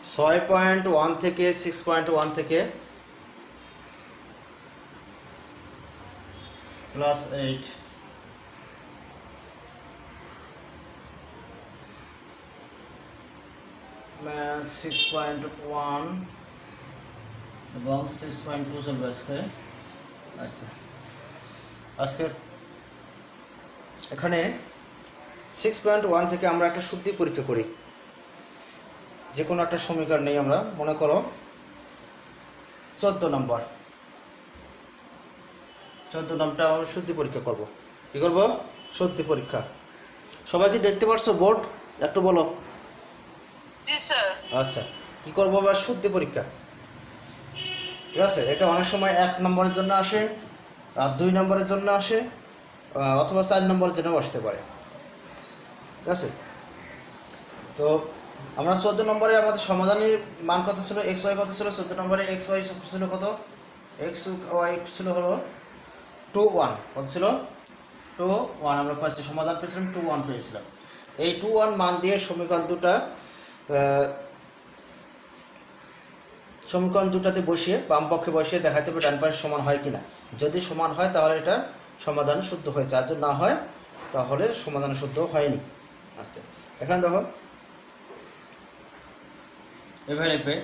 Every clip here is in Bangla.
6.1 থেকে 6.1 থেকে প্লাস 8 6.1 এবং 6.2 চলবে আজকে। আচ্ছা, আজকে এখানে 6.1 থেকে আমরা একটা শুদ্ধি পরীক্ষা করি। যে কোনো একটা সমীকরণ নেই, আমরা মনে করো 14 নম্বর আমরা শুদ্ধি পরীক্ষা করব। কি করব? শুদ্ধি পরীক্ষা। সবাই কি দেখতে পারছো বোর্ড? একটু বলো। জি স্যার। আচ্ছা, কি করবো? আবার শুদ্ধি পরীক্ষা। ঠিক আছে, এটা অনেক সময় 1 নম্বরের জন্য আসে, আর 2 নম্বরের জন্য আসে, অথবা 4 নম্বরের জন্য আসতে পারে। ঠিক আছে, তো আমরা 14 নম্বরে আমাদের সমাধানের মান কত ছিল? এক্স ওয়াই কত ছিল? 14 নম্বরে এক্স ওয়াই ছিল কত? এক্স ওয়াই ছিল হলো 2 1। কত ছিল? 2 1 আমরা পাইছি, সমাধান পেয়েছিলাম 2 1 পেয়েছিলাম। এই 2 1 মান দিয়ে সমীকরণ দুটাতে বসিয়ে বাম পক্ষে বসিয়ে দেখাতে হবে ডান পাশে সমান হয় কিনা। যদি সমান হয় তাহলে এটা সমাধান শুদ্ধ হয়েছে, আর যদি না হয় তাহলে সমাধান শুদ্ধ হয়নি। আচ্ছা, এখানে দেখো এভাবে লিখবে,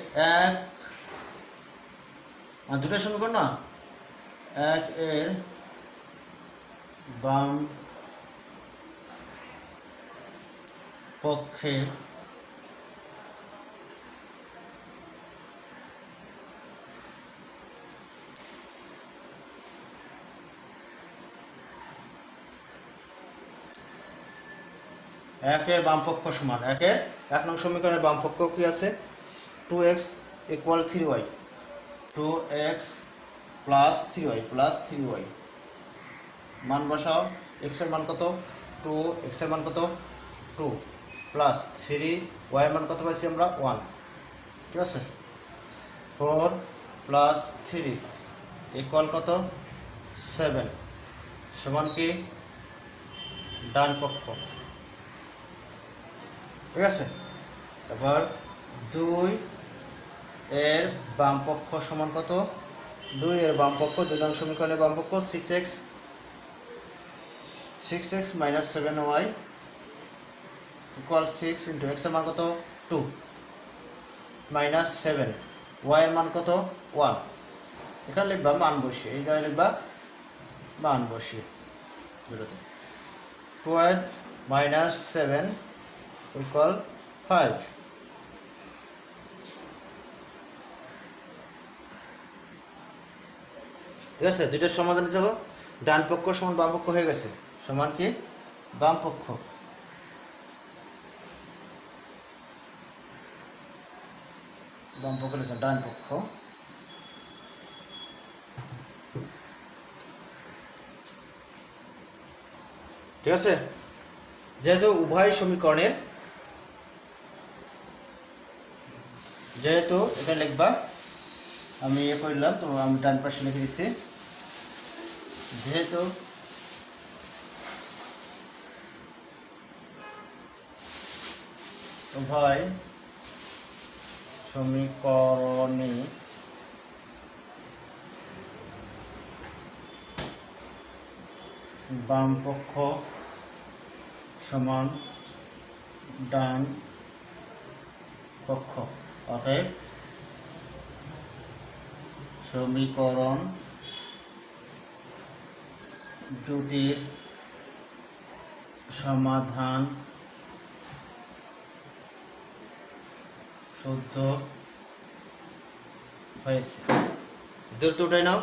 দুটো সমীকরণ না, 1 এর বাম পক্ষে একের বামপক্ষ সমান, 1 নং সমীকরণের বামপক্ষ কি আছে? 2x = 3y, 2x + 3y মান বসাও। x এর মান কত? 2, x এর মান কত? 2 প্লাস 3 y এর মান কত পাইছি আমরা? 1। ঠিক আছে, 4 + 3 = কত? 7 সমান কি? ডান পক্ষ। ঠিক আছে, এবার 2 এর বাম পক্ষ সমান কত? 2 এর বাম পক্ষ, 2 নং সমীকরণের বাম পক্ষ 6x - 7y = 6 × x এর মান কত? 2 - 7 y এর মান কত? 1। এখানে লিখবা মান বসিয়ে, এই জায়গায় লিখবা মান বসিয়ে বিরত। 12 - 7 = 5। ঠিক আছে, দুইটার সমাধানের জন্য ডান পক্ষ সমান বাম পক্ষ হয়ে গেছে। সমান কি? বাম পক্ষ। বাম পক্ষ লিখছে ডান পক্ষ। ঠিক আছে, যেহেতু উভয় সমীকরণের, যেহেতু এটা লিখবা, আমি করলাম তো আমি ডান পাশে লিখে দিচ্ছি। যেহেতু উভয় সমীকরণে বাম পক্ষ সমান ডান পক্ষ, অতএব সমীকরণ দুটির সমাধান শুদ্ধ হয়েছে। দ্রুত উঠাই নাও।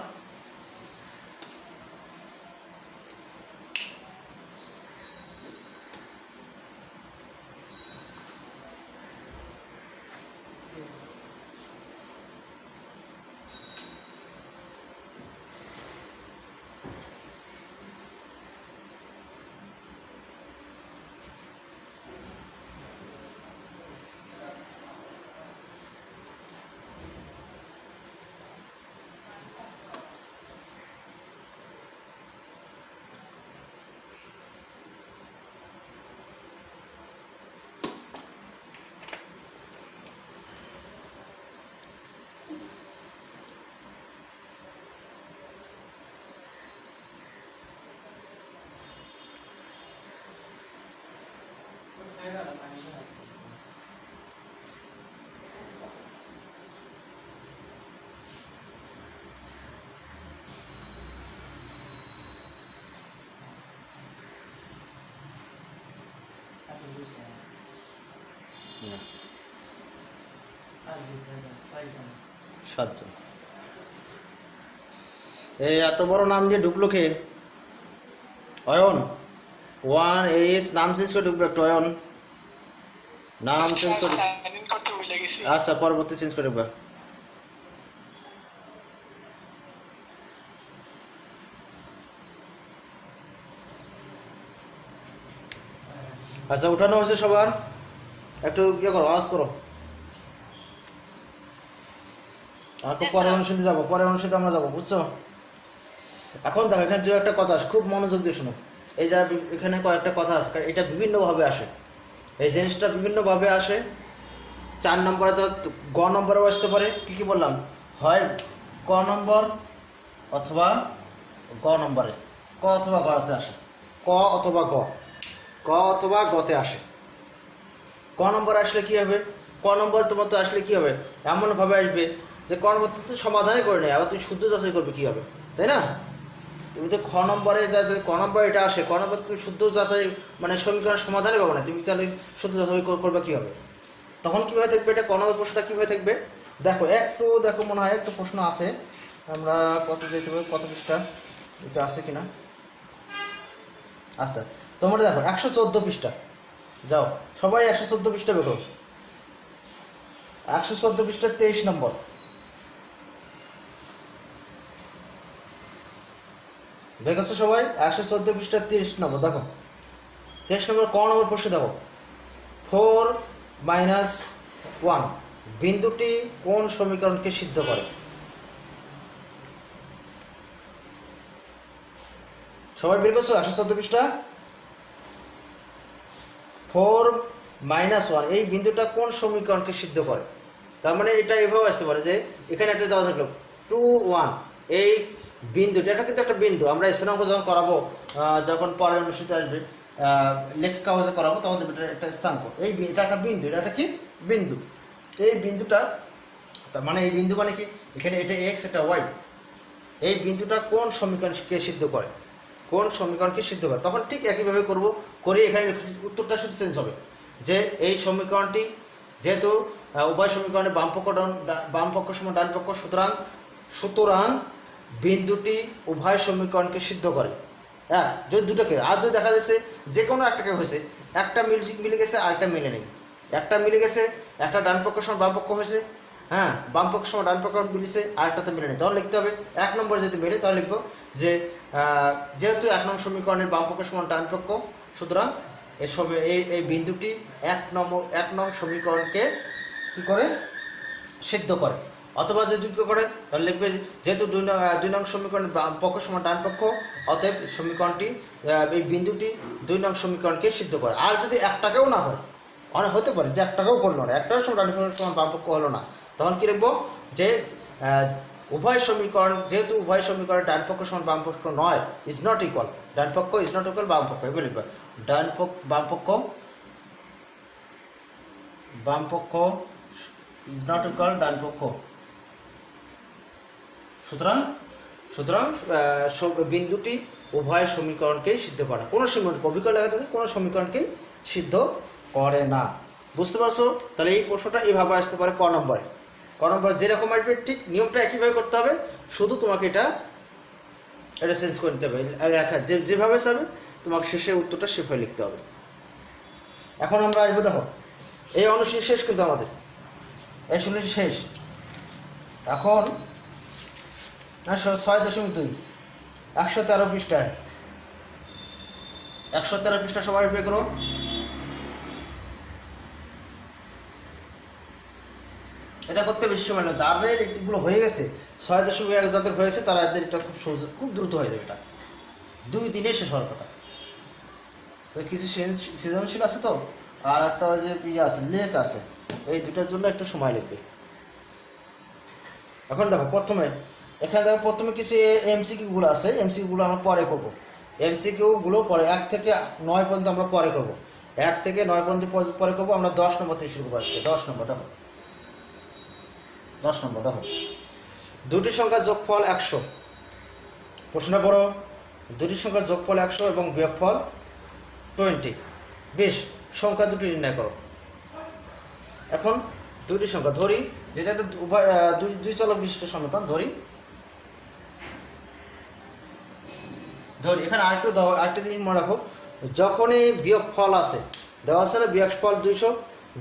সাতজন। এই এত বড় নাম দিয়ে ঢুকলো কে? অয়ন। ওয়ান এইস নাম চেঞ্জ করে ঢুকবে একটু। অয়ন নাম চেঞ্জ করে। আচ্ছা পরবর্তী চেঞ্জ করে ঢুকবে। আচ্ছা উঠানো হয়েছে সবার, একটু ইয়ে করো, আওয়াজ করো। আর পরের অনুষ্ঠিতে যাবো, পরের অনুষ্ঠিতে আমরা যাবো, বুঝছো? এখন দেখো এখানে দু একটা কথা আছে, খুব মনোযোগ দিয়ে শোনো। এই যা এখানে কয়েকটা কথা আছে, কারণ এটা বিভিন্নভাবে আসে, এই জিনিসটা বিভিন্নভাবে আসে। 4 নম্বরে তো গ নম্বরেও আসতে পারে। কী কী বললাম? হয় ক নম্বর অথবা গ নম্বরে, ক অথবা গতে আসে, ক অথবা গ, ক অথবা গতে আসে। ক নম্বর আসলে কী হবে? ক নম্বর তোমার তো আসলে কী হবে? এমনভাবে আসবে যে ক নম্বর তো সমাধানই করে নেই, আবার তুমি শুদ্ধ যাচাই করবে কী হবে, তাই না? তুমি তো খ নম্বরে যদি ক নম্বর এটা আসে, ক নম্বর তুমি শুদ্ধ যাচাই মানে সমীকরণের সমাধানই পাবো না, তুমি তাহলে শুদ্ধ যাচাই করবে কী হবে? তখন কীভাবে থাকবে এটা? ক নম্বর প্রশ্নটা কীভাবে থাকবে দেখো, দেখো মনে হয় একটা প্রশ্ন আছে, আমরা কত যেতে পারি, কত পৃষ্ঠা এটা আছে কিনা। আচ্ছা তোমরা দেখো 114 পৃষ্ঠা, যাও সবাই 114 পৃষ্ঠা বেরো। 114 পৃষ্ঠার 23 নম্বর। দেখেছো সবাই? 114 পৃষ্ঠার 23 নম্বর দেখো। 23 নম্বর ক নম্বর প্রশ্ন দেখো, 4 - 1 বিন্দুটি কোন সমীকরণকে সিদ্ধ করে? সবাই বের করছো? 114 পৃষ্ঠা 4 - 1 এই বিন্দুটা কোন সমীকরণকে সিদ্ধ করে? তার মানে এটা এভাবে আসতে পারে যে এখানে একটা দেওয়া থাকলো 2 1, এই বিন্দুটা, এটা কিন্তু একটা বিন্দু, আমরা স্থানাঙ্ক যখন করাবো, যখন পরের অনুষ্ঠিত আসবে লেখা কাগজে করাবো, তখন এটা একটা স্থানাঙ্ক, এটা একটা বিন্দু, এটা একটা কি বিন্দু। এই বিন্দুটা তার মানে এই বিন্দু মানে কি, এখানে এটা এক্স এটা ওয়াই, এই বিন্দুটা কোন সমীকরণকে সিদ্ধ করে? কোন সমীকরণকে সিদ্ধ করে? তখন ঠিক একইভাবে করবো, করে এখানে উত্তরটা শুধু চেঞ্জ হবে যে এই সমীকরণটি যেহেতু উভয় সমীকরণে বাম পক্ষ সমান ডান পক্ষ, সুতরাং বিন্দুটি উভয় সমীকরণকে সিদ্ধ করে। হ্যাঁ, যদি দুটোকে, আর যদি দেখা যাচ্ছে যে কোনো একটাকে হয়েছে, একটা মিলে গেছে আর একটা মিলে নেই, একটা মিলে গেছে, একটা ডান পক্ষ সমান বাম পক্ষ হয়েছে, হ্যাঁ বাম পক্ষ সমান ডান পক্ষ মিলেছে, আরেকটাতে মিলে নেই, তখন লিখতে হবে 1 নম্বর যদি মিলে তাহলে লিখবো যে যেহেতু 1 নং সমীকরণের বাম পক্ষ সমান ডান পক্ষ, সুতরাং এই বিন্দুটি 1 নং সমীকরণকে কী করে সিদ্ধ করে। অথবা যদি কী করে তাহলে লিখবে যেহেতু 2 নং সমীকরণের বাম পক্ষ সমান ডান পক্ষ, অতএব সমীকরণটি এই বিন্দুটি 2 নং সমীকরণকে সিদ্ধ করে। আর যদি একটাকেও না করে, অনেক হতে পারে যে একটাকেও করলো না, একটাও সমান ডান পক্ষ সমান বাম পক্ষ হলো না, তখন কী লিখবো যে উভয় সমীকরণ, যেহেতু উভয় সমীকরণ ডান পক্ষ সমান বাম পক্ষ নয়, ইজ নট ইকুয়াল, ডান পক্ষ ইজ নট ইকুয়াল বাম পক্ষ, এভাবে লিখবে বাম পক্ষ ইজ নট ইকুয়াল ডান পক্ষ। সুতরাং বিন্দুটি উভয় সমীকরণকেই সিদ্ধ করে না, কোনো সমীকরণ অবিকল লাগাতে কোনো সমীকরণকেই সিদ্ধ করে না। বুঝতে পারছো? তাহলে এই প্রশ্নটা এইভাবে আসতে পারে ক নম্বরে। ক নম্বর যেরকম আসবে ঠিক নিয়মটা একইভাবে করতে হবে, শুধু তোমাকে এটা চেঞ্জ করে নিতে হবে, যেভাবে চাবে তোমাকে শেষে উত্তরটা সেভাবে লিখতে হবে। এখন আমরা আসবো, দেখো এই অনুশীলন শেষ, কিন্তু আমাদের এই শুনেছি শেষ। এখন 6.2 113 পৃষ্ঠায়, 113 পৃষ্ঠা সবাই বের করো। এটা করতে বেশি সময় না, যাদের এগুলো হয়ে গেছে 6.1 যাদের হয়েছে তারা এদের এটা খুব সহজ, খুব দ্রুত হয়ে যাবে, এটা 2 দিনে শেষ হওয়ার কথা। তো কিছু সৃজনশীল আছে তো, আর একটা ওই যে আছে লেখ আছে, এই দুটার জন্য একটু সময় লাগবে। এখন দেখো এখানে দেখো প্রথমে কিছু এমসিকিউগুলো আছে, এমসিকিউগুলো আমরা পরে করবো, এমসিকিউগুলো পরে 1 থেকে 9 পর্যন্ত আমরা পরে করবো। 1 থেকে 9 পর্যন্ত পরে করবো। আমরা 10 নম্বর থেকে শুরু করবো আজকে। 10 নম্বর দেখো, 10 নম্বর দেখো, দুটি সংখ্যার যোগফল 100। প্রশ্নটা পড়ো, দুটি সংখ্যার যোগফল 100 এবং বিয়োগফল 20। বেশ, সংখ্যা দুটি নির্ণয় করো। এখন দুটি সংখ্যা ধরি, যেটা একটা দুই চলক বিশিষ্ট সমীকরণ ধরি। এখানে আরেকটা জিনিস মনে রাখো, যখনই বিয়োগফল আছে, দেওয়া আছে না বিয়োগফল 200,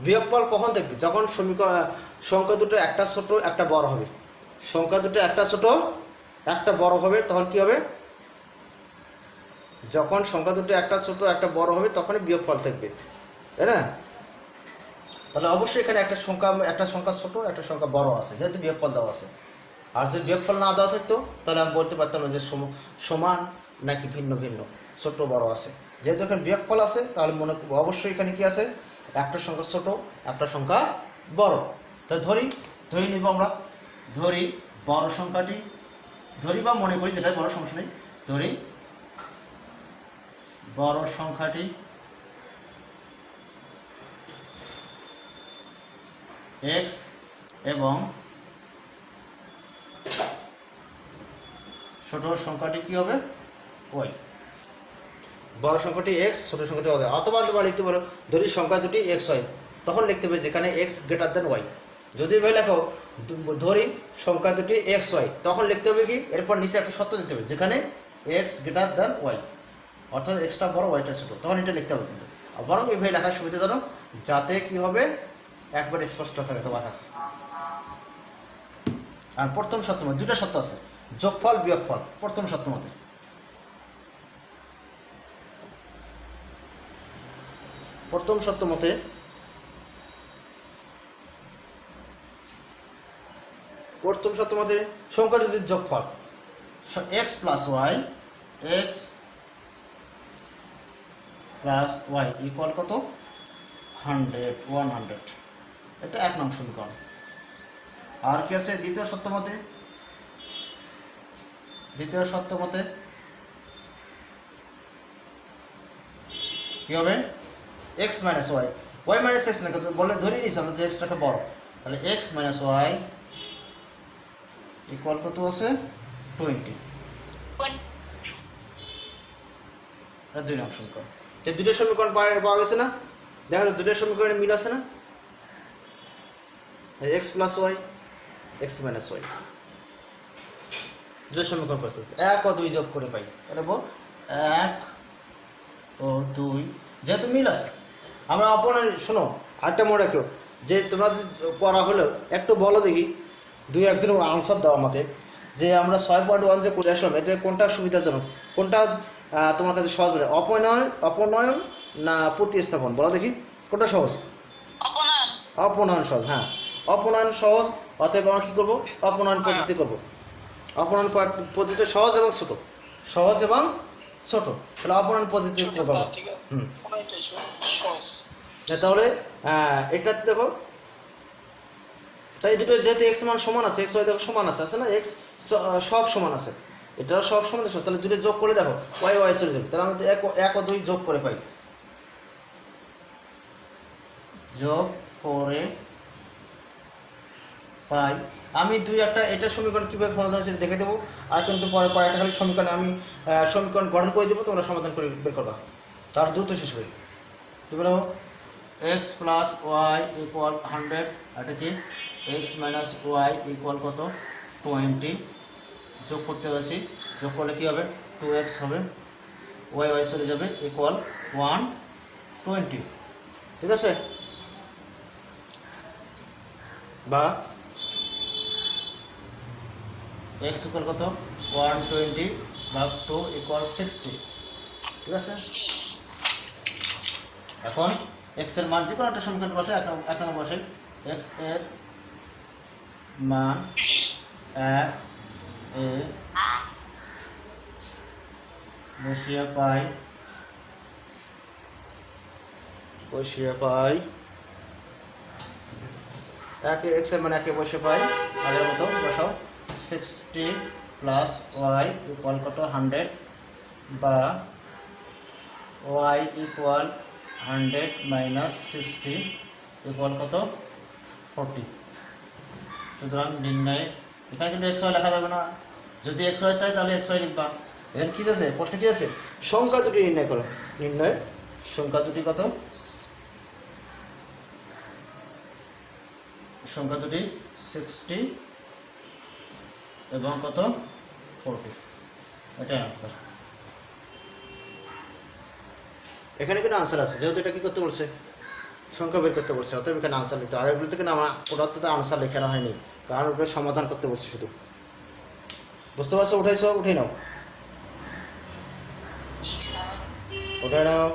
বিয়োগফল কখন দেখবে? যখন সংখ্যা দুটো একটা ছোট একটা বড় হবে। সংখ্যা দুটো একটা ছোট একটা বড় হবে, তখন কি হবে? যখন সংখ্যা দুটো একটা ছোট একটা বড় হবে তখনই বিয়োগফল থাকবে, তাই না? তাহলে অবশ্যই এখানে একটা সংখ্যা ছোট একটা সংখ্যা বড় আছে, যেহেতু বিয়োগফল দেওয়া আছে। আর যদি বিয়োগফল না দেওয়া থাকতো তাহলে আমি বলতে পারতাম না যে সমান নাকি ভিন্ন ভিন্ন, ছোট বড় আছে। যেহেতু এখানে বিয়োগফল আছে তাহলে মনে করবো অবশ্যই এখানে কি আছে? একটা সংখ্যা ছোট একটা সংখ্যা বড়। তাই ধরি নিব আমরা, ধরি বড় সংখ্যাটি, ধরি বা মনে করি, যেটা বড় সমস্যা নেই। ধরি বড় সংখ্যাটি x এবং ছোট সংখ্যাটি কি হবে? y। বড় সংখ্যাটি x, ছোট সংখ্যাটি y। অথবা লিখতে পারো ধরি সংখ্যা দুটি x হয়, তখন লিখতে হবে যেখানে x গ্রেটার দেন y। যদি ভাই লেখো ধরি সংখ্যা দুটি x হয়, তখন লিখতে হবে কি? এরপর নিচে একটা শর্ত দিতে হবে, যেখানে x গ্রেটার দেন y, অর্থাৎ এক্সটা বড় ওয়াইটা ছোট, তখন এটা লিখতে হবে। কিন্তু বরং এইভাবে লেখার সুবিধাজনক, যাতে কি হবে একবারে স্পষ্ট থাকে তোমার কাছে। আর প্রথম শর্ত মতে দুটা শর্ত আছে, যোগফল বিয়োগফল। প্রথম শর্ত মতে সংখ্যা যদি যোগফল x প্লাস ওয়াই ইকুয়াল কত? 100। এটা 1 নং সমীকরণ। আর কি আছে দ্বিতীয় শর্ত মতে? কি হবে? x minus y, y minus x না, বলে ধরে নিয়েছি আমরা যে এক্সটাকে বড়, তাহলে x মাইনাস ওয়াই ইকুয়াল কত আছে? 20। এটা 2 নং সমীকরণ। যে দুটো সমীকরণ পাওয়া গেছে না? দেখা যায় দুটো সমীকরণে মিল আছে না? x plus y, x minus y, দুটো সমীকরণ পাচ্ছি। 1 ও 2 যোগ করে পাই, এটা বল 1 ও 2, যেহেতু মিল আছে। আমরা শোনো আরেকটা মনে রাখো, যে তোমরা করা হলো একটু বলো দেখি, 2-1 জন আনসার দাও আমাকে, যে আমরা 6.1 যে করে আসলাম, এটা কোনটা সুবিধাজনক, কোনটা তোমার কাছে সহজ বলে? অপনয়ন না প্রতিস্থাপন? বলো দেখি কোনটা সহজ? অপনয়ন সহজ। হ্যাঁ, অপনয়ন সহজ, অতএব আমরা কী করবো? অপনয়ন পদ্ধতি করবো। অপনয়ন পদ্ধতি সহজ এবং ছোট, তাহলে অপনয়ন পদ্ধতি করবো। তাহলে এটা দেখো, তাই দুটো যেহেতু x মান সমান আছে, x y দেখো সমান আছে না? x সব সমান আছে, এটাও সব সমান আছে, তাহলে দুটো যোগ করে দেখো y চলে যাবে। তাহলে আমি 1 ও 2 যোগ করে পাই, আমি 2-1 এটা সমীকরণ কীভাবে সমাধান সেটা দেখে দেবো। আর কিন্তু পরে কয়েকটা খালি সমীকরণ আমি সমীকরণ গঠন করে দেবো, তোমরা সমাধান করে বের করবা, তার দ্রুত শেষ হবে। তো বলো x প্লাস ওয়াই ইকুয়াল 100, এটা কি x মাইনাস ওয়াই ইকুয়াল কত? 20। যোগ করতে পারছি, যোগ করলে কী হবে? 2x হবে, ওয়াই চলে যাবে, ইকুয়াল 120। ঠিক আছে? বা x ইকুয়াল কত? 120 ভাগ 2 ইকুয়াল 60। ঠিক আছে? এখন x এর মান যে কোনো একটা সমীকরণ বসে, এক নম্বর বসে, x এর মান 1 এ বসিয়ে পাই 1 x এর মান 1 এ বসে পাই, আগের মতো বসাও। 60 প্লাস ওয়াই ইকুয়াল কত? 100, বা y ইকুয়াল 100 মাইনাস 60 ইকুয়াল কত 40। সুতরাং নির্ণয়, এখানে কিন্তু এক্স ওয়াই লেখা যাবে না, যদি এক্স ওয়াই চাই তাহলে এক্স ওয়াই লিখবা। এখানে কী আছে, প্রশ্ন কী আছে, সংখ্যা দুটি নির্ণয় করো। নির্ণয় সংখ্যা দুটি কত, সংখ্যা দুটি 60 এবং কত 40, এটাই আনসার। এখানে কিন্তু আনসার আছে, যেহেতু এটা কী করতে বলছে, সংখ্যা বের করতে বলছে, অতএব এখানে আনসার লিখতে। আর এগুলো থেকে না আমার ওটার তো আনসার লেখানো হয়নি, কারণ ওটা সমাধান করতে বলছে শুধু। বুঝতে পারছো? উঠাইছো? উঠে নাও, উঠে নাও।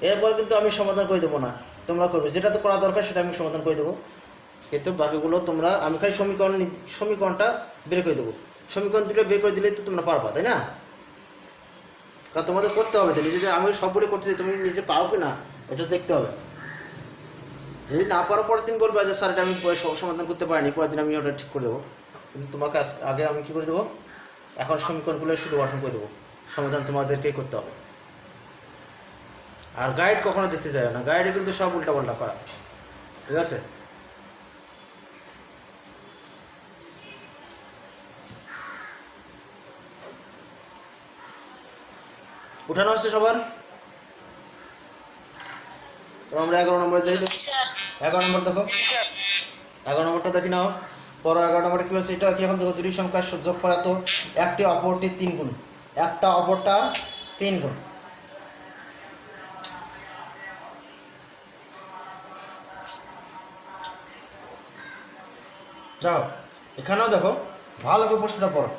এরপর কিন্তু আমি সমাধান করে দেবো না, তোমরা করবে, যেটা তো করা দরকার সেটা আমি সমাধান করে দেবো, কিন্তু বাকিগুলো তোমরা, আমি খালি সমীকরণটা বের করে দেবো। সমীকরণ দুটো বের করে দিলেই তো তোমরা পারবা, তাই না? কারণ তোমাদের করতে হবে, তো নিজে আমি সবগুলি করতে চাই, তুমি নিজে পারো কি না এটা দেখতে হবে। যদি না পারো পরের দিন বলবে যে স্যার এটা আমি সমাধান করতে পারিনি, পরের দিন আমি ওটা ঠিক করে দেবো। কিন্তু তোমাকে আগে আমি কী করে দেবো, এখন সমীকরণগুলো শুধু গঠন করে দেবো, সমাধান তোমাদেরকেই করতে হবে। আর গাইড কখনো দেখতে যায় না, গাইডে কিন্তু সব উল্টাপাল্টা করা, ঠিক আছে? উঠানো হচ্ছে সবার? আমরা 11 নম্বরে যাই, 11 নম্বর দেখো, 11 নম্বরটা দেখি নাও। পরে 11 নম্বরে কী হচ্ছে, এটা কি এখন দেখো, দুটি সংখ্যার যোগফল এত, একটি অপরটির 3 গুণ, একটা অপরটা 3 গুণ। যাও এখানেও দেখো, ভালো করে প্রশ্নটা পড়ো।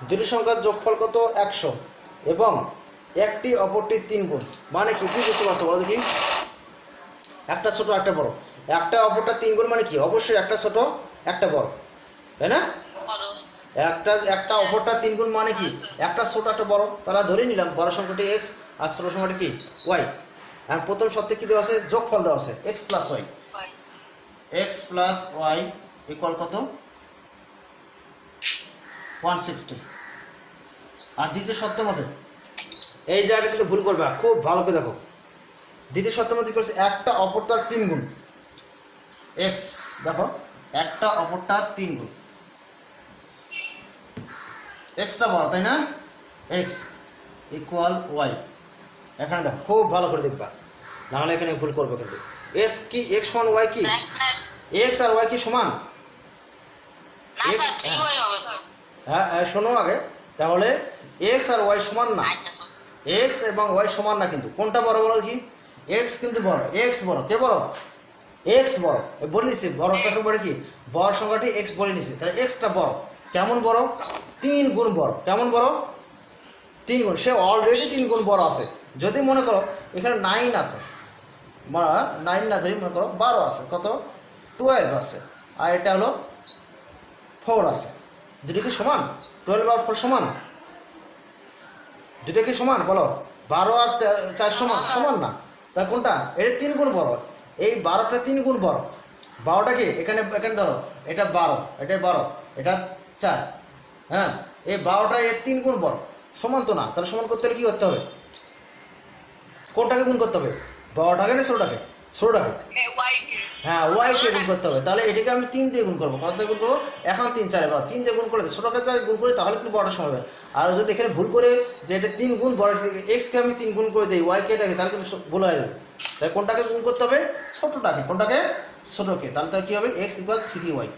দুটি সংখ্যার যোগফল কত 100 এবং একটি অপরটির 3 গুণ, মানে কি বুঝতে পারছো বলো দেখি? একটা ছোট একটা বড়, একটা অপরটা 3 গুণ মানে কি, অবশ্যই একটা ছোট একটা বড়, তাই না? একটা অপরটা 3 গুণ মানে কি, একটা ছোট একটা বড়। তারা ধরে নিলাম বড় সংখ্যাটি এক্স আর ছোট সংখ্যাটি কি ওয়াই। আর প্রথম শর্তে কি দেওয়া আছে, যোগফল দেওয়া আছে x plus y, x plus y equal কত 160। আর দ্বিতীয় শর্ত মতে, এই জায়গাটা কিন্তু ভুল করবে, খুব ভালো করে দেখো। দ্বিতীয় শর্ত মতে করছে একটা অপরটার 3 গুণ, এক্স দেখো একটা অপরটার 3 গুণ, এক্সটা বড় তাই না, এক্স ইকুয়াল ওয়াই। এখানে দেখো খুব ভালো করে দেখবা, নাহলে এখানে ভুল করবে কিন্তু। এক্স কি, এক্স সমান ওয়াই কি, এক্স আর ওয়াই কি সমান? হ্যাঁ শোনো আগে, তাহলে এক্স আর ওয়াই সমান না, এক্স এবং ওয়াই সমান না, কিন্তু কোনটা বড় বলো কি? এক্স কিন্তু বড়, এক্স বড়, কে বড়? এক্স বড়, বলে নিছি বড়টা বড় কি, বড় সংখ্যাটি এক্স বলে নিছি, তাহলে এক্সটা বড়। কেমন বড়? 3 গুণ বড়। কেমন বড়? 3 গুণ, সে অলরেডি 3 গুণ বড় আছে। যদি মনে করো এখানে 9 আছে, 9 না ধরি, মনে করো 12 আছে, কত 12 আছে, আর এটা হলো 4 আছে, দুটো কি সমান? 12 আর 4 সমান? দুটো কি সমান বলো? 12 আর 4 সমান? সমান না। তা কোনটা? এটা 3 গুণ বড়, এই 12টা 3 গুণ বড়। 12টা কি এখানে, এখানে ধরো এটা 12, এটা 12, এটা 4, হ্যাঁ এই 12টা এর 3 গুণ বড়, সমান তো না। তাহলে সমান করতে হলে কী করতে হবে? কোনটাকে গুণ করতে হবে? 12টাকে না ষোলোটাকে? ষোলোটাকে, হ্যাঁ ওয়াইকে গুণ করতে হবে। তাহলে এটাকে আমি 3 দিয়ে গুণ করবো, কত দিয়ে গুণ করবো? এখন 3 4 বড়, 3 দিয়ে গুণ করলে ছোটোকে 4 গুণ করি, তাহলে কিন্তু বড়টা সমান হবে। আর যদি এখানে ভুল করে যে এটা 3 গুণ বড়, এক্সকে আমি 3 গুণ করে দিই ওয়াইকে এটাকে, তাহলে কিন্তু ভুল হয়ে যাবে। তাই কোনটাকে গুণ করতে হবে? ছোটোটাকে। কোনটাকে? ছোটোকে। তাহলে তার কী হবে? X equal 3y।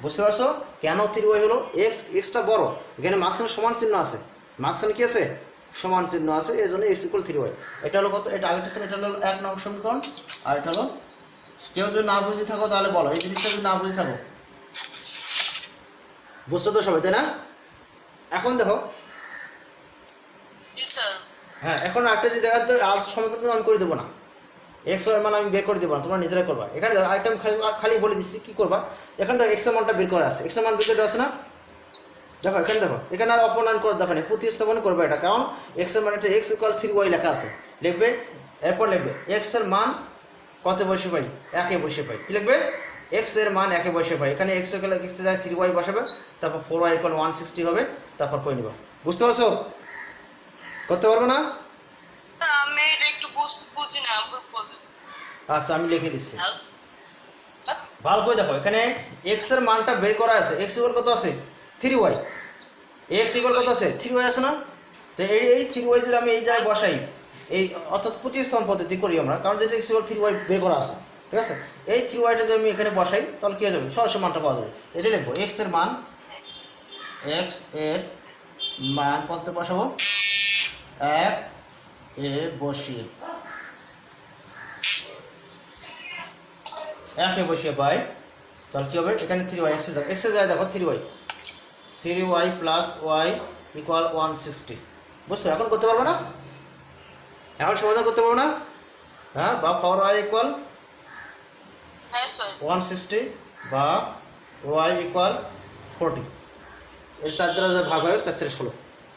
বুঝতে পারছো কেন 3y হলো? এক্সটা বড়, এখানে মাঝখানে সমান চিহ্ন আছে, মাঝখানে কি আছে? সমান চিহ্ন আছে, এই জন্য এক্স ইকুয়াল 3y। এটা হলো কত? এটা আগেরটা ছিল, এটা হলো 1 নং সমীকরণ। আর এটা হলো, কেউ যদি না বুঝে থাকো তাহলে বলো, এই জিনিসটা যদি না বুঝে থাকো। বুঝছো তো সবাই, তাই না? এখন দেখো, হ্যাঁ এখন একটা যদি দেখা তো আর সমাধান কিন্তু আমি করে দেবো না, এক্স ওয়াই মান আমি বের করে দেবো না, তোমরা নিজেরাই করবা। এখানে আরেকটা আমি খালি বলে দিচ্ছি কী করবা। এখানে দেখো এক্স এর মানটা বের করে আছে, এক্স এর মান বের করে দেওয়া আছে না? দেখো এখানে দেখো, এখানে আর অপনয়ন করে দেখো না, প্রতিস্থাপন করবে এটা, কারণ এক্স এর মান একটা এক্স ইকুয়াল 3y লেখা আছে, লিখবে। এরপর লিখবে এক্স এর মান কত বসে পাই? 1 এ বসে পাই। কী লিখবে? এক্স এর মান 1 এ বসে পাই। এখানে এক্স এর জায়গায় 3y বসাবে, তারপর 4y ইকুয়াল 160 হবে, তারপর করে নিবা। বুঝতে পারছো? করতে পারবে না? আমি এটা একটু বুঝি না বলি। আচ্ছা আমি লিখে দিচ্ছি, ভালো করে দেখো। এখানে এক্স এর মানটা বের করা আছে, এক্স ইকুয়াল কত আছে 3y, এক্স ইকুয়াল কত আছে 3y আছে না? তো এই 3y যদি আমি এই জায়গায় বসাই, এই অর্থাৎ প্রতিস্থাপন পদ্ধতি করি আমরা, কারণ যেহেতু এক্স ইকুয়াল 3y বের করা আছে, ঠিক আছে? এই 3yটা যদি আমি এখানে বসাই তাহলে কী হয়ে যাবে, সরাসরি মানটা পাওয়া যাবে। এটা লিখবো এক্স এর মান, এক্স এর মান কততে বসাবো, 1 এ বসিয়ে, 1 এ বসিয়ে পাই, তাহলে কী হবে, এখানে 3y এক্সে যায় দেখো 3y প্লাস ওয়াই ইকুয়াল 160। বুঝছো? এখন করতে পারবো না, এখন সমাধান করতে পারবো না, হ্যাঁ? বা পাওয়ার ওয়াই ইকুয়াল হ্যাঁ স্যার 160 বা ওয়াই ইকুয়াল 40, এই 4 দ্বারা ভাগ হয় 4×16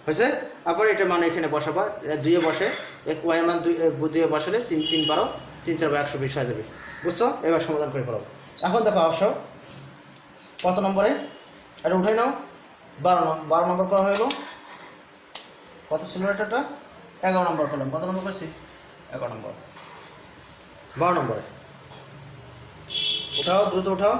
হয়েছে। তারপরে এটা মানে এখানে বসাবা, 2 এ বসে ওয়াই মান 2 এ বসালে 3 3 12 3 4 120 হয়ে যাবে। বুঝছো? এবার সমাধান করে ফেলো। এখন দেখো অবশ্য কত নম্বরে, এটা উঠাই নাও, 12 নম্বর করা হয়ে গেল। কত ছিল এটা, 11 নম্বর করলাম। কত নম্বর করছি, 11 নম্বর। 12 নম্বরে উঠাও, দ্রুত উঠাও।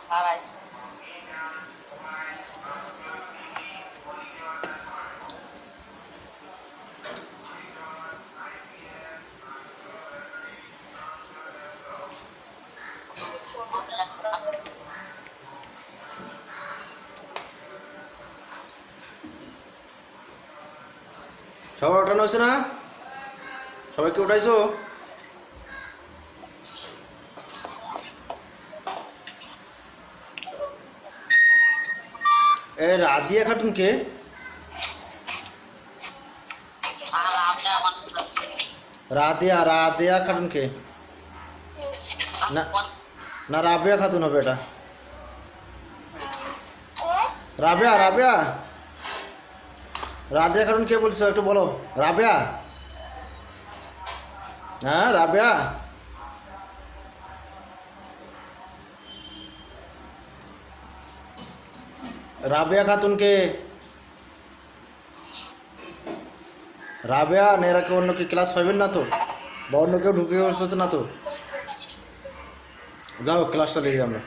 সারাই সবার ওঠানো হয়েছে না? সবাইকে উঠাইছো? এ রাদিয়া খাতুনকে, রাদিয়া খাতুনকে না, না রাবিয়া খাতুন হবে এটা। রাবিয়া রাদিয়া খাতুন কে বলছো একটু বলো। রাবিয়া, হ্যাঁ রাবিয়া, রাবিয়া খাতুনকে, রাবিয়া না, এরা কেউ অন্য কি ক্লাস পাইবেন না তো, বা অন্য কেউ ঢুকে বসছে না তো? যাও ক্লাসটা লিখি আমরা।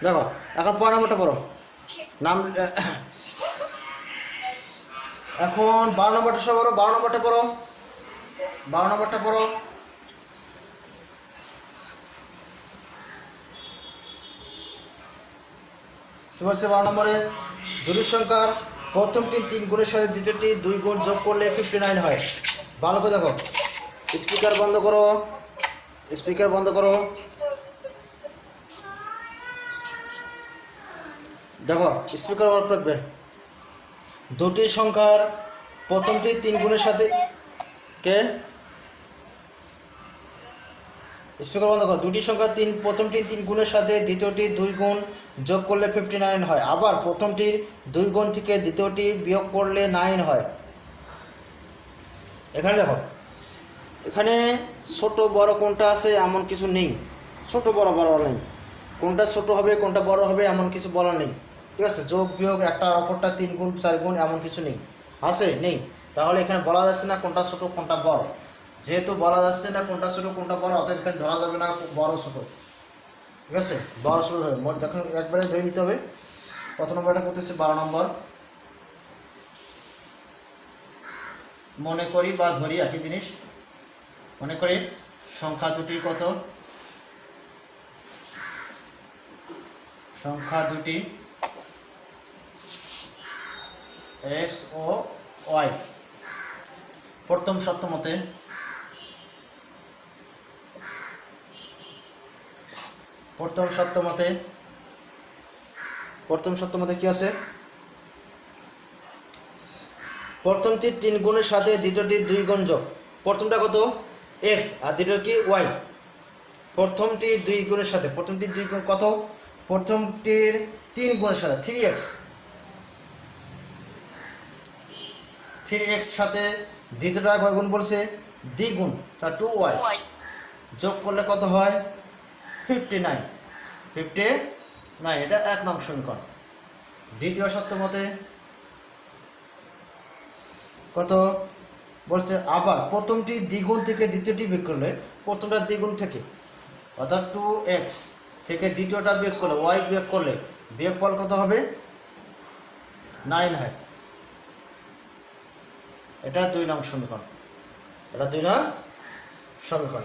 দেখো এখন পড়া নাম্বারটা পড়ো, নাম এখন 12 নম্বরটা সব পড়ো, 12 নম্বরটা পড়ো, 12 নম্বরটা পড়ো। কি বলছে 12 নম্বরে, দুটি সংখ্যার প্রথমটি 3 গুণের সাথে দ্বিতীয়টি 2 গুণ যোগ করলে 59 হয়। ভালো করে দেখো, স্পিকার বন্ধ করো, স্পিকার বন্ধ করো। দেখো স্পিকার অফ রাখবে। দুটি সংখ্যার প্রথমটি 3 গুণের সাথে, কে স্পিকার বন্ধ করো। দুটি সংখ্যা প্রথমটি 3 গুণের সাথে দ্বিতীয়টি 2 গুণ যোগ করলে 59 হয়। আবার প্রথমটির 2 গুণ থেকে দ্বিতীয়টি বিয়োগ করলে 9 হয়। এখানে দেখো, এখানে ছোট বড় কোনটা আছে এমন কিছু নেই, ছোট বড় নেই, কোনটা ছোট হবে কোনটা বড় হবে এমন কিছু বলা নেই, ঠিক আছে? যোগ বিয়োগ একটা অপরটা 3 গুণ 4 গুণ এমন কিছু নেই, আছে নেই। তাহলে এখানে বলা যাচ্ছে না কোনটা ছোট কোনটা বড়, যেহেতু বলা যাচ্ছে না কোনটা ছোট কোনটা বড়, অতএব এখানে ধরা যাবে না বড় ছোট, ঠিক আছে? বড় ছোট হবে, দেখুন একবারে ধরে নিতে হবে। কত নম্বরটা করতেছে, 12 নম্বর। মনে করি বা ধরি একই জিনিস, মনে করি সংখ্যা দুটি কত, সংখ্যা দুটি এক্স ও ওয়াই। প্রথম শর্ত মতে কি আছে? প্রথমটি 3 গুণের সাথে দ্বিতীয়টি 2 গুণ যোগ। প্রথমটা কত? এক্স আর দ্বিতীয় কি ওয়াই। প্রথমটি 2 গুণের সাথে, প্রথমটি 2 গুণ কত? প্রথমটির 3 গুণের সাথে 3x, 3x সাথে দ্বিতীয়টা কয় গুণ বলছে? দ্বিগুণ, তা 2y যোগ করলে কত হয়? 59। এটা 1 নং সমীকরণ। দ্বিতীয় শর্ত মতে কত বলছে? আবার প্রথমটি দ্বিগুণ থেকে দ্বিতীয়টি বিয়োগ করলে, প্রথমটা দ্বিগুণ থেকে অর্থাৎ 2x থেকে দ্বিতীয়টা বিয়োগ করলে, y বিয়োগ করলে বিয়োগফল কত হবে? 9 হয়। এটা 2 নং সমীকরণ।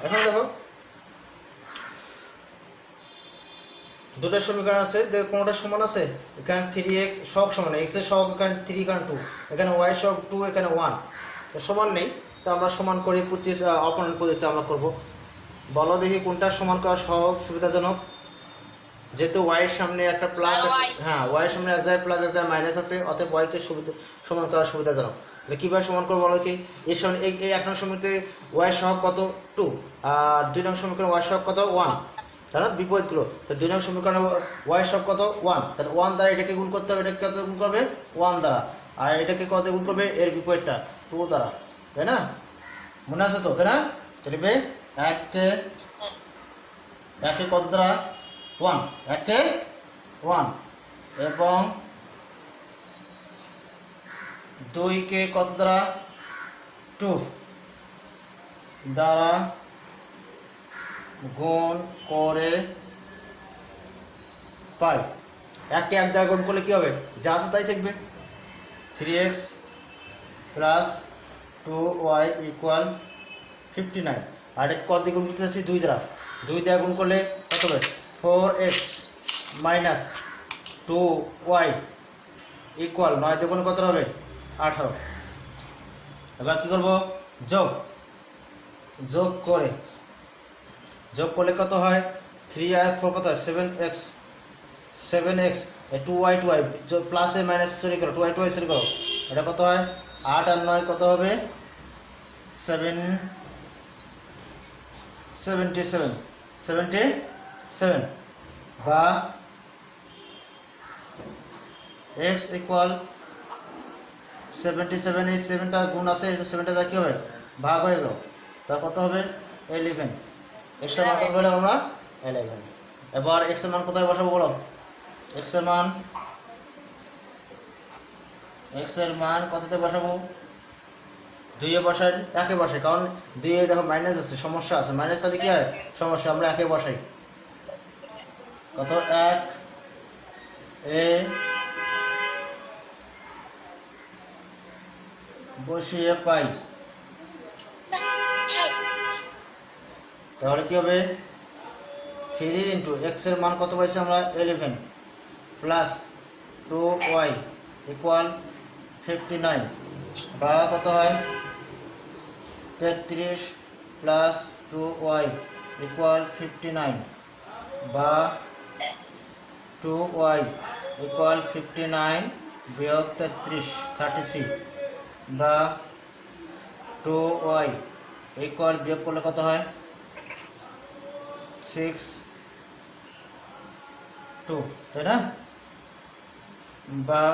এখন দেখো দুটো সমীকরণ আছে, কোনটা সমান আছে? এখানে 3x সহগ সমান, x এর সহগ এখানে 3 এখানে 2, এখানে y সহগ 2 এখানে 1, তো সমান নেই। তো আমরা সমান করে অপনয়ন পদ্ধতিতে আমরা করব। বলো দেখি কোনটা সমান করা সহজ সুবিধাজনক। যেহেতু y এর সামনে একটা প্লাস, হ্যাঁ y এর সামনে এক জায়গায় প্লাস এক জায়গায় মাইনাস আছে, অতএব y কে সমান করা সুবিধাজনক। তাহলে কিভাবে সমান করব বলো কি? এর সামনে এই 1 নং সমীকরণে y এর সহগ কত? 2, আর 2 নং সমীকরণে y এর সহগ কত? 1, তারা বিপরীত গুলো। তো 2 নং সমীকরণে y এর সহগ কত? 1, তাহলে 1 দ্বারা এটাকে গুণ করতে হবে, এটাকে কত গুণ করবে? 1 দ্বারা, আর এটাকে কত গুণ করবে? এর বিপরীতটা 2 দ্বারা, তাই না? মনে আছে তো, তাই না? চলবে 1 কে কত দ্বারা? 1, 1 কে 1, এবং 2 কে কত দ্বারা? 2 দ্বারা গুণ করে পাই। 1 কে 1 দ্বারা গুণ করলে কি হবে? যা আছে তাই থাকবে। 3x plus 2y equal 59। আর এটা কত দিয়ে গুণ করতে চাচ্ছি? 2 দ্বারা। 2 দ্বারা গুণ করলে কত হবে? 4x মাইনাস 2y ইকুয়াল 9 দিয়ে গুণ কত হবে? 18। এবার কি করব? যোগ করলে কত হয়? 3 আর 4 কত হয়? 7x 2y প্লাসে মাইনাস সরি করো, 2y সরি করো, এটা কত হয়? 8 আর 9 কত হবে? 77 বা x ইকুয়াল 77। এই 7টা গুণ আছে, 7টা যা কি হবে? ভাগ হয়ে গেল, তা কত হবে? 11। x এর মান কত পেলাম আমরা? 11। এবার x এর মান কোথায় বসাবো বলো? x এর মান কততে বসাবো? 2 এ বসাই, 1 এ বসাই, কারণ 2 এ দেখো মাইনাস আছে, সমস্যা আছে, মাইনাস আছে কি হয়? সমস্যা। আমরা 1 এ বসাই। কত? 1 এ বসিয়ে পাই, তাহলে কি হবে? 3 ইন্টু x এর মান কত পাইছি আমরা? 11 প্লাস 2y ইকুয়াল 59 বা কত হয়? 33 প্লাস 2y ইকুয়াল 59 বা 2y ইকুয়াল 59 বিয়োগ 33 বা 2y ইকুয়াল বিয়োগ করলে কত হয়? 6 2, তাই না? বা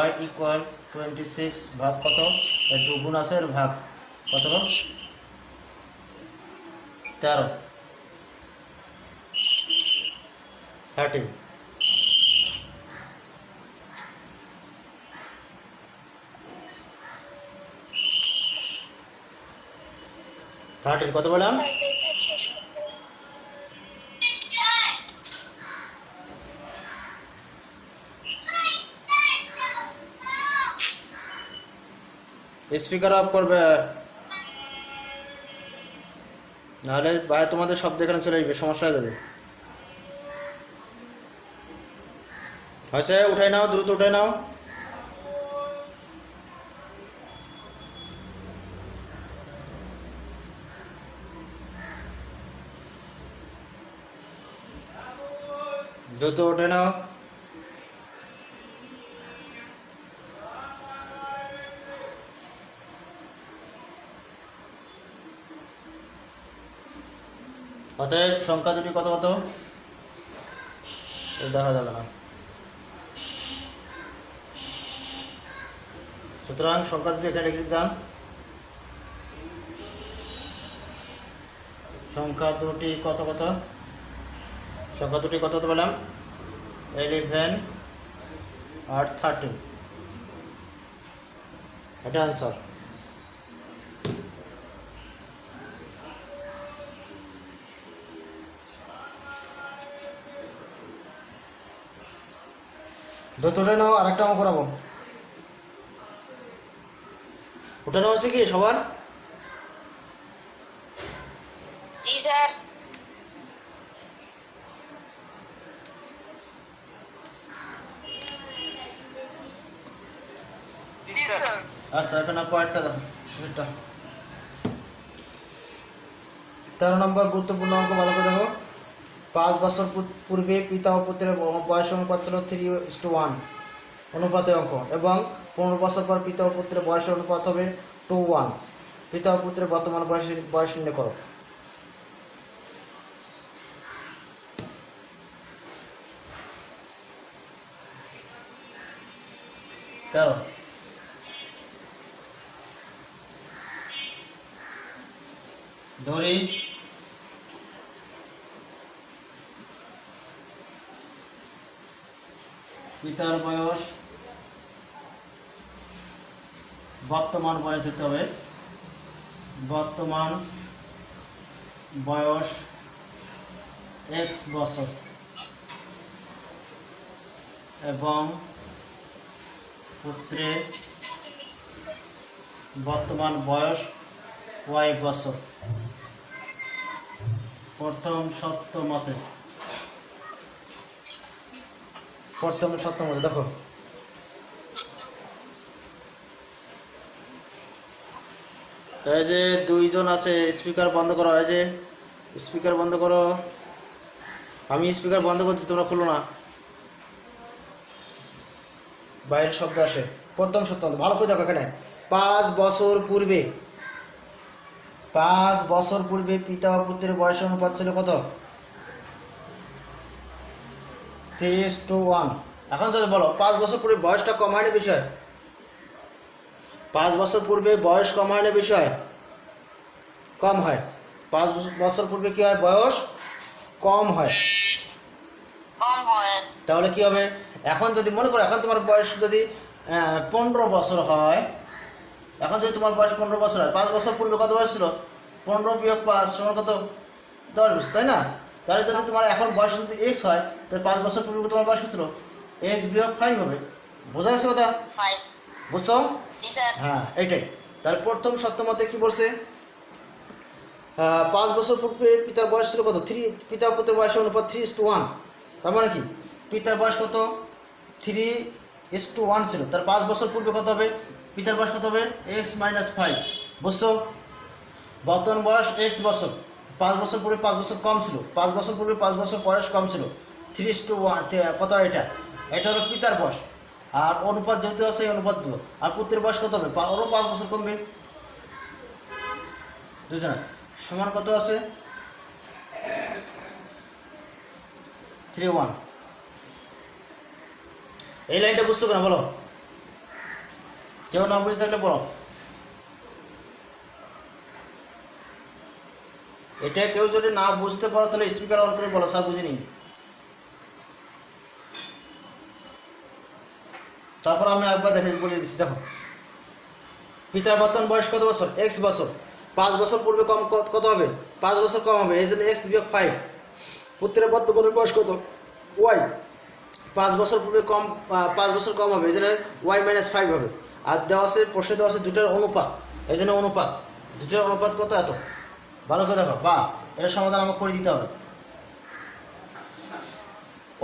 y ইকুয়াল 26 ভাগ কত? 2 গুণ আছে, এর ভাগ কত? 13 13 কত বললাম? স্পিকার অফ করবে, নাহলে ভাই তোমাদের শব্দ এখানে চলে আসবে, সমস্যা হয়ে যাবে। হয়েছে? উঠাই নাও, দ্রুত উঠাই নাও। দ্রুত উঠে নাও। অতএব সংখ্যা দুটি কত কত দেখা যাবে না, সুতরাং সংখ্যা দুটি এখানে লিখে দিলাম। সংখ্যা দুটি কত কত, সংখ্যা দুটি কত কত বললাম, 11 আর 13, এটা আনসার। ধরে নাও, আরেকটা আমার করাবো। ওঠানো হচ্ছে কি সবার? জি স্যার। জি স্যার। আচ্ছা, এখানে পয়েন্টটা দেখো, এটা 13 নম্বর গুরুত্বপূর্ণ অঙ্ক, ভালো করে দেখো। 5 বছর পূর্বে পিতা ও পুত্রের বয়স অনুপাত ছিল 3:1 অনুপাতের অঙ্ক, এবং 15 বছর পর পিতা ও পুত্রের বয়সের অনুপাত হবে 2:1। পিতা ও পুত্রের বর্তমান বয়স নির্ণয় করো। তেরো। ধরি পিতার বয়স, বর্তমান বয়স দিতে হবে, বর্তমান বয়স x বছর, এবং পুত্রের বর্তমান বয়স y বছর। প্রথম সত্য মতে দেখো, এই যে দুইজন আছে, স্পিকার বন্ধ করো, এই যে স্পিকার বন্ধ করো, আমি স্পিকার বন্ধ করছি, তোমরা খুলো না, বাইরের শব্দ আসে। প্রথম সত্য মতে ভালো করে দেখো, এখানে 5 বছর পূর্বে, 5 বছর পূর্বে পিতা ও পুত্রের বয়স অনুপাত ছিল কত? 3:1। এখন যদি বলো 5 বছর পূর্বে বয়সটা কম হয় না বিষয়, 5 বছর পূর্বে বয়স কম হয় না বিষয়, কম হয়। 5 বছর পূর্বে কি হয়? বয়স কম হয়। তাহলে কি হবে? এখন যদি মনে করো, এখন তোমার বয়স যদি 15 বছর হয়, এখন যদি তোমার বয়স 15 বছর হয়, 5 বছর পূর্বে কত বয়স ছিল? 15 বিয়োগ 5 সমান কত? 10, তাই না? তাহলে যদি তোমার এখন বয়স যদি x হয়, তাহলে 5 বছর পূর্বে তোমার বয়স কত ছিল? x বিয়োগ 5 হবে। বোঝা যাচ্ছে কথা? বুঝছো? হ্যাঁ, এইটাই। তাহলে প্রথম সত্য মতে কি বলছে? 5 বছর পূর্বে পিতার বয়স ছিল কত? 3, পিতা ও পুত্রের বয়সের অনুপাত 3:1। তার মানে কি? পিতার বয়স কত? 3:1 ছিল। তার 5 বছর পূর্বে কত হবে? পিতার বয়স কত হবে? x - 5। বুঝছো? বর্তমান বয়স x বছর, 5 বছর পূর্বে 5 বছর কম ছিল, 5 বছর পূর্বে 5 বছর বয়স কম ছিল, 3:1 কত? এটা হলো পিতার বয়স, আর অনুপাত যেহেতু আছে এই অনুপাত দেবো। আর পুত্রের বয়স কত হবে? ওরও 5 বছর কমবে, দুজনে সমান কত আছে? 3:1। এই লাইনটা বুঝছো কেন বলো? কেউ না বুঝতে থাকলে বলো। এটা কেউ যদি না বুঝতে পারো তাহলে স্পিকার অন করে বলো, স্যার বুঝিনি। তারপর আমি একবার বলে দিচ্ছি, দেখো। পিতার বর্তমান বয়স কত বছর? x বছর। 5 বছর পূর্বে কম কত হবে? 5 বছর কম হবে, এই জন্য x বিয়োগ 5। পুত্রের বর্তমান বয়স কত? y। 5 বছর পূর্বে কম, 5 বছর কম হবে, এই জন্য y - 5 হবে। আর দেওয়া আছে, প্রশ্নে দেওয়া আছে দুটার অনুপাত, এই জন্য অনুপাত, দুটার অনুপাত কত? এত। ভালো করে দেখো, বা এর সমাধান আমাকে করে দিতে হবে।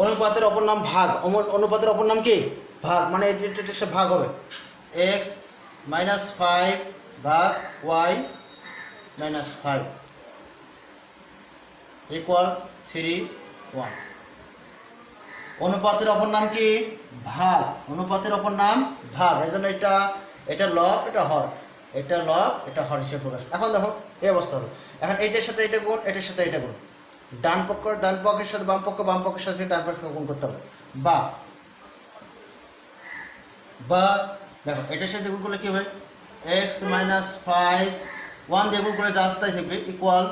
অনুপাতের অপর নাম ভাগ, অনুপাতের অপর নাম কি? ভাগ, মানে এটা ভাগ হবে। x - 5 ভাগ y - 5 = 3:1। অনুপাতের অপর নাম কি? ভাগ। অনুপাতের অপর নাম ভাগ। এই জন্য এটা লব, এটা হর, এটা লব, এটা হর হিসেবে প্রকাশ। এখন দেখো এই অবস্থা হলো, এখন এইটার সাথে এটা গুণ, এটার সাথে এটা গুণ, ডান পক্ষের সাথে বাম পক্ষ, বাম পক্ষের সাথে ডান পক্ষকে গুণ করতে হবে। বা দেখো এটার সাথে গুণ করলে কি হবে? x মাইনাস 5 1 দিয়ে গুণ করলে যা আসে তাই থাকবে ইকুয়াল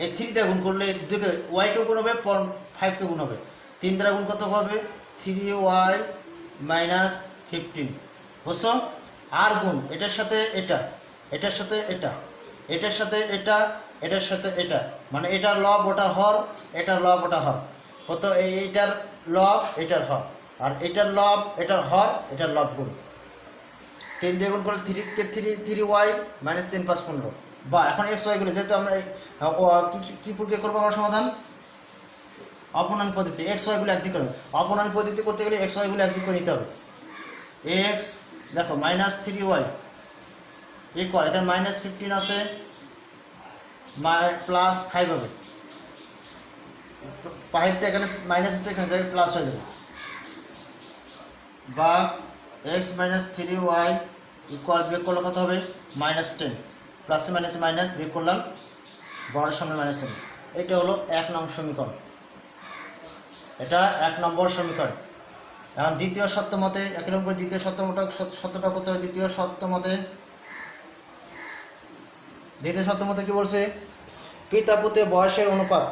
এই 3 দিয়ে গুণ করলে দুকে y কে গুণ হবে, 5 কে গুণ হবে, 3 দ্বারা গুণ কত হবে? 3y minus 15। বুঝছো? আর গুণ এটার সাথে এটা, এটার সাথে এটা, এটার সাথে এটা, এটার সাথে এটা, মানে এটার লব ওটার হর, এটার লব ওটার হর, কত? এইটার লব এটার হর, আর এটার লব এটার হর, এটার লব গুণ 3 দিয়ে গুণ করলে 3y মাইনাস 3 5 15। বা এখন এক্স ওয়াই গুলো যেহেতু আমরা কি প্রক্রিয়া করবো আমরা সমাধান? অপূর্ণাঙ্ক পদ্ধতি। এক্স ওয়াই গুলো একদিক করবে, অপূর্ণাঙ্ক পদ্ধতি করতে গেলে এক্স ওয়াই গুলো একদিক করে নিতে হবে। এক্স দেখো মাইনাস 3y ইকুয়াল, এটা মাইনাস 15 আছে, প্লাস 5 হবে, 5টা এখানে মাইনাস আছে, এখানে যাবে প্লাস হয়ে যাবে। বা এক্স মাইনাস 3y ইকুয়াল, বিয়োগ করলে কত হবে? মাইনাস 10, প্লাসে মাইনাসে মাইনাস, বিয়োগ করলাম বড়ের সামনে মাইনাস 10। এটা হলো 1 নং সমীকরণ, এটা 1 নম্বর সমীকরণ। এখন দ্বিতীয় সত্য মতে একই রকম করে দ্বিতীয় সত্যটা করতে হবে। দ্বিতীয় সত্য মতে কি বলছে? পিতা পুত্রের বয়সের অনুপাত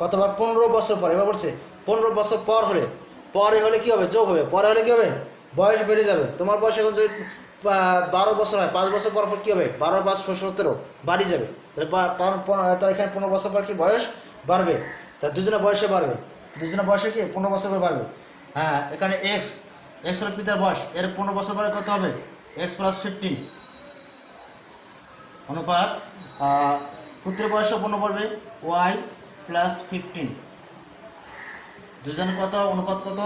কতবার? 15 বছর পরে। এবার বলছে 15 বছর পরে হলে কি হবে? যোগ হবে। পরে হলে কি হবে? বয়স বেড়ে যাবে। তোমার বয়স এখন যদি 12 বছর হয়, 5 বছর পর কি হবে? 12 5 17 বাড়ি যাবে। তাহলে এখানে 15 বছর পর কি বয়স বাড়বে? তা দুজনের বয়সে বাড়বে, দুজনের বয়সে কি 15 বছর করে বাড়বে। হ্যাঁ, এখানে এক্স হলো পিতার বয়স, এর 15 বছর পরে কত হবে? এক্স প্লাস 15 অনুপাত পুত্রের বয়সও 15 পড়বে, ওয়াই প্লাস 15। দুজনের কত অনুপাত কত?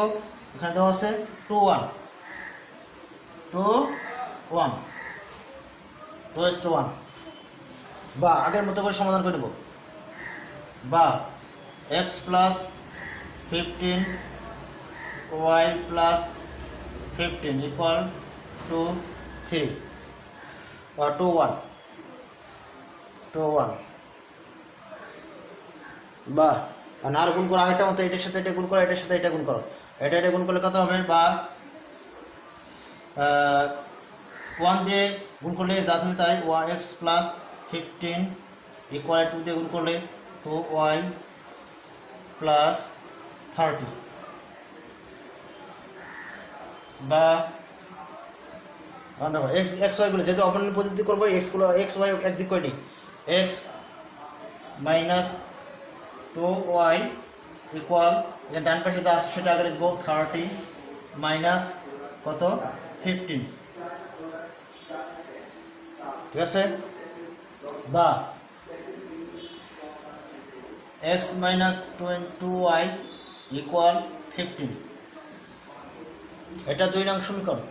এখানে দেওয়া আছে 2:1, 2:1। বা আগের মতো করে সমাধান করে নেব। বা x plus 15 y plus 15 equal to 3 2:1। বা আর গুণ করো আগেরটা মতো, এটার সাথে এটা গুণ করো, এটার সাথে এটা গুণ করো, এটা গুণ করলে কত হবে? বা 1 দিয়ে গুণ করলে যা থাকে তাই, এক্স প্লাস 15 ইকুয়াল 2 দিয়ে গুণ করলে 2y প্লাস 30। বা দেখো এক্স ওয়াই গুলো যেহেতু অপূর্ণাঙ্ক পদ্ধতি করবো, এক্স ওয়াই একদিক করে নিই। এক্স মাইনাস 2y ইকুয়াল, ডান পাশে যা আসছে সেটা আগে লিখবো 30 মাইনাস কত? 15। ঠিক আছে? বা এক্স মাইনাস 2y ইকুয়াল 15। এটা 2 নং সমীকরণ।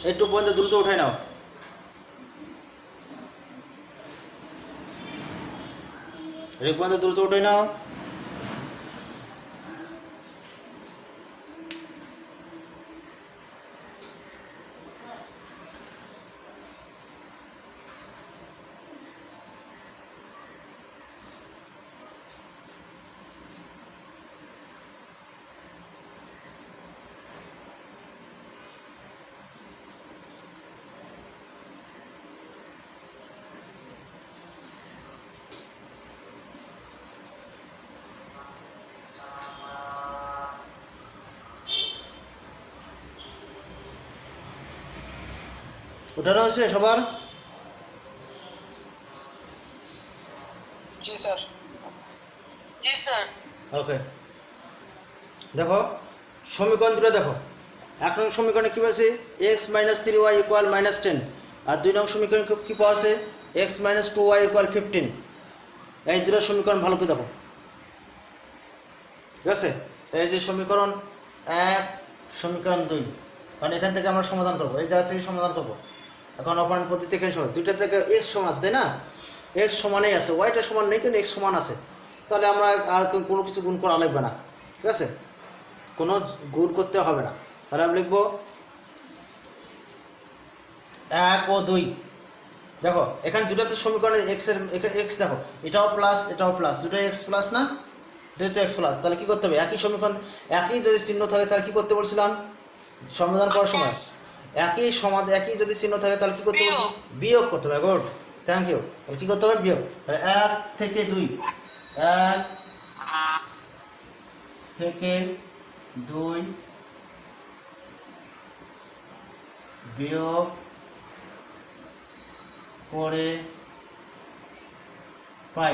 একটু পর্যন্ত দ্রুত উঠাই নাও। एक पॉइंट दूर तो उठे ना। उठाना है सबार। जी सर। जी सर। ओके देखो समीकरण दुটো देखो एक नং समीकरणे কি আছে x - 3y = -10 আর দুই নং সমীকরণে কি পাওয়া আছে x - 2y = 15 এই দুটো সমীকরণ ভালো করে দেখো ঠিক আছে এই যে সমীকরণ 1 সমীকরণ 2 কারণ এখান থেকে আমরা সমাধান করব এই জায়গা থেকে সমাধান করব এখন অপূর্ণাঙ্ক পদ্ধতি থেকে সমাধান দুইটা থেকে x সমান আছে তাই না এক্স সমানেই আছে, ওয়াইটা সমান নেই কিন্তু এক্স সমান আছে, তাহলে আমরা আর কোনো কিছু গুণ করা লাগবে না, ঠিক আছে, কোনো গুণ করতে হবে না। তাহলে আমি লিখবো 1 ও 2। দেখো এখানে দুটাতে সমীকরণে এক্সের এক্স দেখো, এটাও প্লাস, দুটোই এক্স প্লাস না, যেহেতু এক্স প্লাস, তাহলে কী করতে হবে, একই সমীকরণ একই যদি চিহ্ন থাকে তাহলে কী করতে বলছিলাম সমাধান করার সময়, একই যদি চিহ্ন থাকে তাহলে কী করতে বলছি, বিয়োগ করতে হবে। Good, thank you. তাহলে কী করতে হবে, বিয়োগ। তাহলে 1 থেকে 2, 1 থেকে 2 বিয়োগ করে পাই,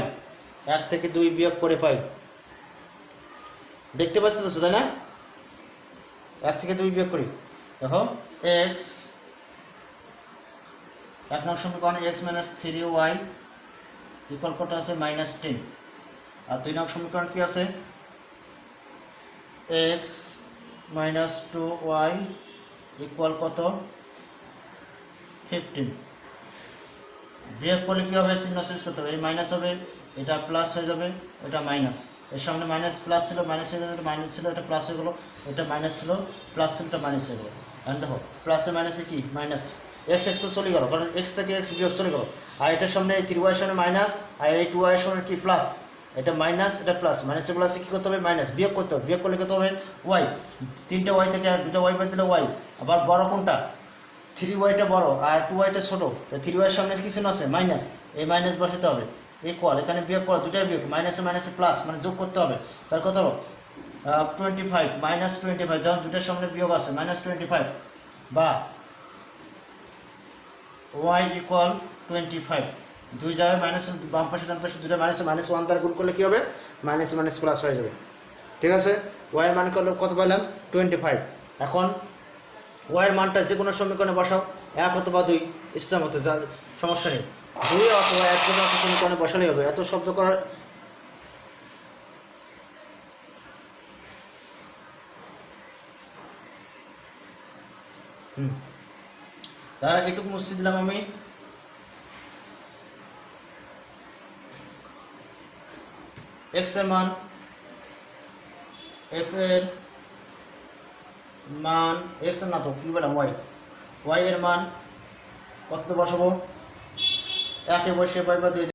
1 থেকে 2 বিয়োগ করে পাই, দেখতে পাচ্ছ তো তাই না, 1 থেকে 2 বিয়োগ করি, দেখো এক্স 1 নং সমীকরণে এক্স মাইনাস 3y ইকুয়াল কত আছে -10, আর 2 নং সমীকরণ কি আছে, এক্স মাইনাস 2y ইকুয়াল কত 15। বিয়োগ করলে কী হবে, চিহ্ন চেঞ্জ করতে হবে, এই মাইনাস হবে, এটা প্লাস হয়ে যাবে, এটা মাইনাস, এর সামনে মাইনাস প্লাস ছিল, মাইনাস হয়ে যাবে, মাইনাস ছিল, এটা প্লাস হয়ে গেলো, এটা মাইনাস ছিল, প্লাস ছিল, এটা মাইনাস হয়ে গেলো। এখন দেখো প্লাসে মাইনাসে কি মাইনাস, এক্স তো চলে গেলো, কারণ এক্স থেকে এক্স বিয়োগ চলে গেলো, আর এটার সামনে এই 3y এর সামনে মাইনাস, আর এই 2y এর সামনে কি প্লাস, এটা মাইনাস, এটা প্লাস, মাইনাসে প্লাসে কী করতে হবে, মাইনাস, বিয়োগ করতে হবে, বিয়োগ করলে কত হবে ওয়াই, 3টে ওয়াই থেকে আর 2টা ওয়াই বাদ দিলে ওয়াই, আবার বড় কোনটা 3yটা বড় আর 2yটা ছোট, তো 3y সামনে কি চিহ্ন আছে মাইনাস, এই মাইনাস বসাতে হবে, ইকুয়াল এখানে বিয়োগ করো, দুটাই বিয়োগ, মাইনাসে মাইনাসে প্লাস, মানে যোগ করতে হবে, তার কত 25 -25, যখন দুটার সামনে বিয়োগ আছে -25, বা y ইকুয়াল 25, দুই জায়গায় মাইনাস, বাম পাশে ডান পাশে দুটো -1 দ্বারা গুণ করলে কী হবে, মাইনাস মাইনাস প্লাস হয়ে যাবে, ঠিক আছে। y মান করলে কত পাইলাম 25। এখন ওয়াইয়ের মানটা যে কোনো সমীকরণে বসাও, 1 অথবা 2 ইচ্ছা মতো, যা সমস্যা নেই, 2 অথবা 1 যে কোনো সমীকরণে বসালেই হবে, এত শব্দ করার তা এটুকু মুছে দিলাম আমি। এক্স এর মান এক্স এর না তো কি বললাম, ওয়াই এর মান কততে বসাবো, 1 এ বসে পাই বা 2